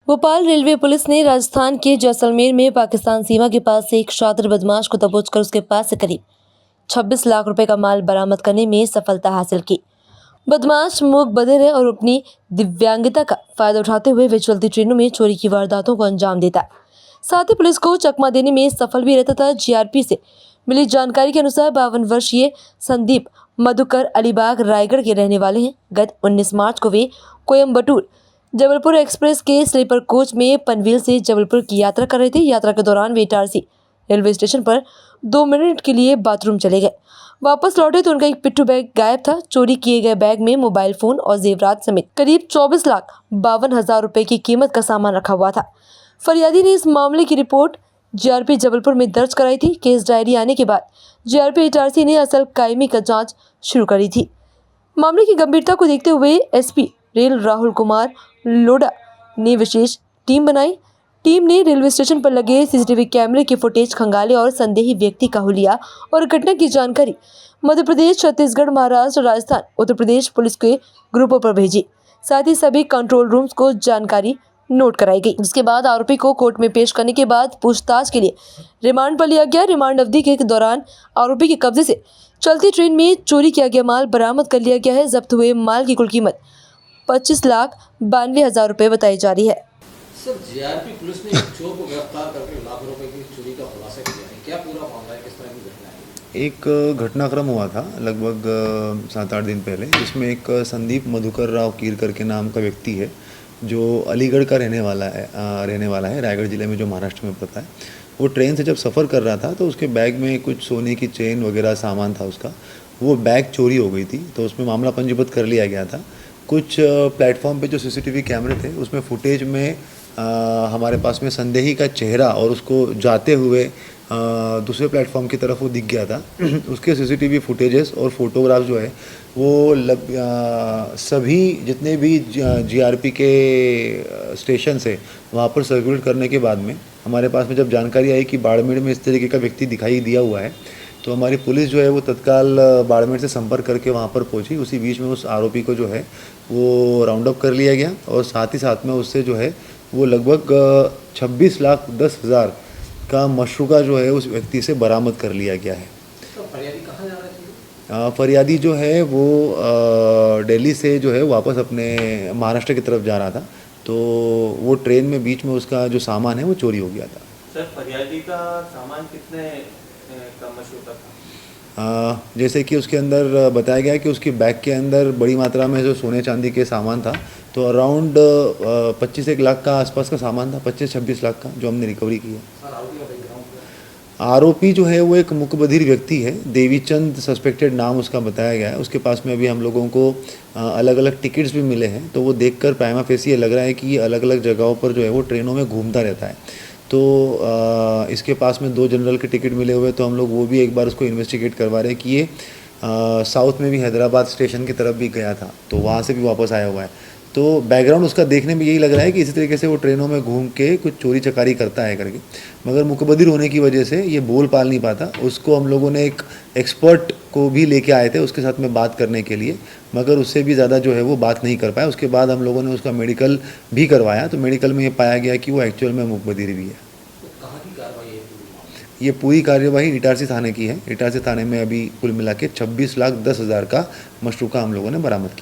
Bhopal railway police ने राजस्थान के जैसलमेर में पाकिस्तान सीमा के पास से एक शातिर बदमाश को दबोच कर उसके पास से करीब 26 लाख रुपए का माल बरामद करने में सफलता हासिल की। बदमाश मूक बधिर है और अपनी दिव्यांगता का फायदा उठाते हुए वे चलती ट्रेनों में चोरी की वारदातों को अंजाम देता, साथ ही पुलिस को चकमा देने में सफल भी रहता था। जीआरपी से मिली जानकारी के अनुसार 52 वर्षीय संदीप मधुकर अलीबाग रायगढ़ के रहने वाले हैं। गत 19 मार्च को वे कोयम्बटूर जबलपुर एक्सप्रेस के स्लीपर कोच में पनवेल से जबलपुर की यात्रा कर रहे थे। यात्रा के दौरान वे इटारसी रेलवे स्टेशन पर 2 मिनट के लिए बाथरूम चले गए। वापस लौटे तो उनका एक पिट्ठू बैग गायब था। चोरी किए गए बैग में मोबाइल फोन और जेवरात समेत करीब 24,52,000 रुपए की कीमत का सामान रखा हुआ था। फरियादी ने इस मामले की रिपोर्ट जीआरपी जबलपुर में दर्ज कराई थी। केस डायरी आने के बाद जीआरपी इटारसी ने असल कायमी का जांच शुरू करी थी। मामले की गंभीरता को देखते हुए एसपी रेल राहुल कुमार लोढ़ा ने विशेष टीम बनाई। टीम ने रेलवे स्टेशन पर लगे सीसीटीवी कैमरे के फुटेज खंगाले और संदेही व्यक्ति का हुलिया और घटना की जानकारी मध्य प्रदेश, छत्तीसगढ़, महाराष्ट्र, राजस्थान, उत्तर प्रदेश पुलिस के ग्रुपों पर भेजी। साथ ही सभी कंट्रोल रूम्स को जानकारी नोट कराई गई, जिसके बाद आरोपी को कोर्ट में पेश करने के बाद पूछताछ के लिए रिमांड पर लिया गया। रिमांड अवधि के दौरान आरोपी के कब्जे से चलती ट्रेन में चोरी किया गया माल बरामद कर लिया गया है। जब्त हुए माल की कुल कीमत 25,92,000 रुपए बताई जा रही है। सर, जीआरपी पुलिस ने एक चोर को गिरफ्तार करके लाख रुपए की चोरी का खुलासा किया है। क्या पूरा मामला है, किस तरह की घटना है? एक घटनाक्रम हुआ था लगभग 7-8 दिन पहले, जिसमें एक संदीप मधुकर राव कीर करके नाम का व्यक्ति है जो अलीगढ़ का रहने वाला है रायगढ़ ज़िले में, जो महाराष्ट्र में पड़ता है। वो ट्रेन से जब सफ़र कर रहा था तो उसके बैग में कुछ सोने की चेन वगैरह सामान था उसका, वो बैग चोरी हो गई थी। तो उसमें मामला पंजीबद्ध कर लिया गया था। कुछ प्लेटफॉर्म पे जो सीसीटीवी कैमरे थे उसमें फुटेज में हमारे पास में संदेही का चेहरा और उसको जाते हुए दूसरे प्लेटफॉर्म की तरफ वो दिख गया था। उसके सीसीटीवी फुटेजेस और फोटोग्राफ जो है वो सभी जितने भी जीआरपी के स्टेशन से वहाँ पर सर्कुलेट करने के बाद में हमारे पास में जब जानकारी आई कि बाड़मेर में इस तरीके का व्यक्ति दिखाई दिया हुआ है, तो हमारी पुलिस जो है वो तत्काल बाड़मेर से संपर्क करके वहाँ पर पहुँची। उसी बीच में उस आरोपी को जो है वो राउंड अप कर लिया गया और साथ ही साथ में उससे जो है वो लगभग 26,10,000 का मशरूका जो है उस व्यक्ति से बरामद कर लिया गया है। तो फरियादी कहाँ जा रहे थे? फरियादी जो है वो दिल्ली से जो है वापस अपने महाराष्ट्र की तरफ जा रहा था, तो वो ट्रेन में बीच में उसका जो सामान है वो चोरी हो गया था। सर, फरियादी का सामान कितने का मशरूका था? जैसे कि उसके अंदर बताया गया कि उसके बैग के अंदर बड़ी मात्रा में जो सोने चांदी के सामान था, तो अराउंड 25-1 लाख का आसपास का सामान था, 25-26 लाख का, जो हमने रिकवरी की है। आरोपी जो है वो एक मुकबधिर व्यक्ति है, देवीचंद सस्पेक्टेड नाम उसका बताया गया है। उसके पास में अभी हम लोगों को अलग अलग टिकट्स भी मिले हैं, तो वो देखकर प्राइमा फेसी ये लग रहा है कि ये अलग अलग जगहों पर जो है वो ट्रेनों में घूमता रहता है। तो इसके पास में 2 जनरल के टिकट मिले हुए, तो हम लोग वो भी एक बार उसको इन्वेस्टिगेट करवा रहे हैं कि ये साउथ में भी हैदराबाद स्टेशन की तरफ भी गया था, तो वहाँ से भी वापस आया हुआ है। तो बैकग्राउंड उसका देखने में यही लग रहा है कि इसी तरीके से वो ट्रेनों में घूम के कुछ चोरी चकारी करता है करके, मगर मुकबधिर होने की वजह से ये बोल पाल नहीं पाता। उसको हम लोगों ने एक एक्सपर्ट को भी लेके आए थे उसके साथ में बात करने के लिए, मगर उससे भी ज़्यादा जो है वो बात नहीं कर पाया। उसके बाद हम लोगों ने उसका मेडिकल भी करवाया, तो मेडिकल में ये पाया गया कि वो एक्चुअल में मुकबधिर भी है। तो कहाँ की कार्रवाई है? ये पूरी कार्यवाही इटारसी थाने की है। इटारसी थाने में अभी कुल मिला के 26,10,000 का मशरूका हम लोगों ने बरामद किया।